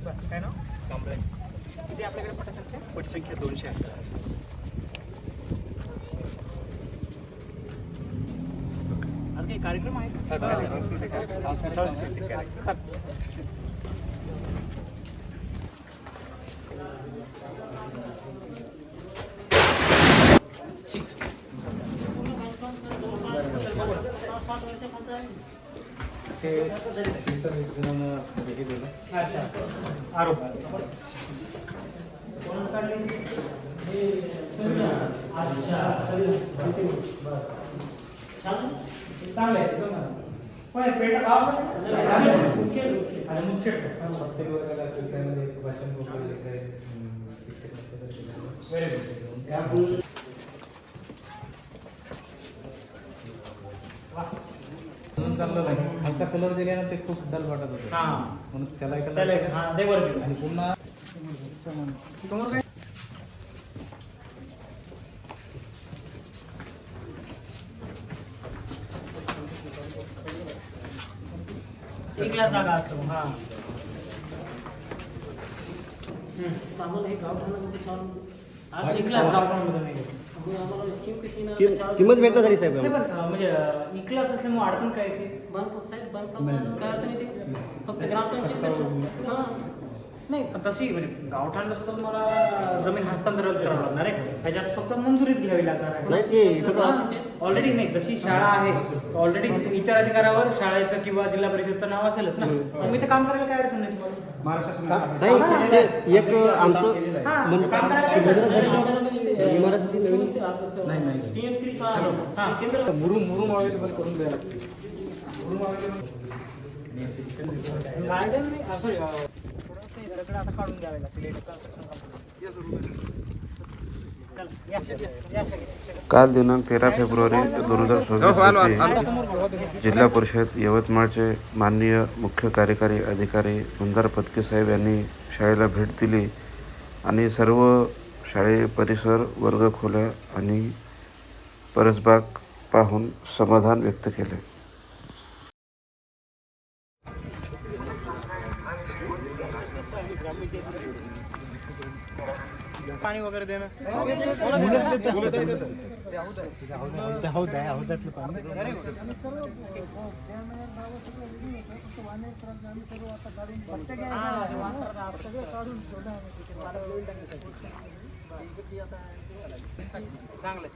काय नाव? कांबळे. किती आपल्याकडे पटसंख्या? पटसंख्या 211 आहे. आज काही कार्यक्रम आहे का? सांस्कृतिक कार्यक्रम. अच्छा आरोप चांगलं आहे. पण पेटा गाव मुख्य आणि मुख्य प्रत्येक वर्गाला भाषण वगैरे व्हेरी चाललं नाही. हलका कलर दिला ना ते खूप डल वाटत होते म्हणून त्याला आणि पुन्हा समोर काय एकला जागा असतो. हा आम्हाला हे गावठाणामध्ये छान आज एकलाच गावठाणामध्ये नाही किंमत भेटला तरी साहेब म्हणजे इकलास असल्यामुळे अडचण काय येते? बांधकाम साहेब बांधकाम काय अडचण येते? फक्त ग्रामपंचायत नाही तशी म्हणजे गावठाणला सुद्धा मला जमीन हस्तांतरच करावं लागणार आहे. त्याच्यात फक्त मंजुरीच घ्यावी लागणार आहे. ऑलरेडी नाही जशी शाळा आहे ऑलरेडी इतर अधिकारावर शाळेचं किंवा जिल्हा परिषदचं नाव असेलच ना. मी तर काम करायला काय अडचण नाही तुम्हाला. मुरुम अवेलेबल करून द्यायला गार्डन सॉरी आता काढून द्यावे लागतील. काल दिनांक 13 फेब्रुवारी 2024 रोजी जिल्हा परिषद यवतमाळचे माननीय मुख्य कार्यकारी अधिकारी मंदार पत्के साहेब यांनी शाळेला भेट दिली आणि सर्व शाळे परिसर वर्गखोल्या आणि परसबाग पाहून समाधान व्यक्त केले. पाणी वगैरे देणं चांगलं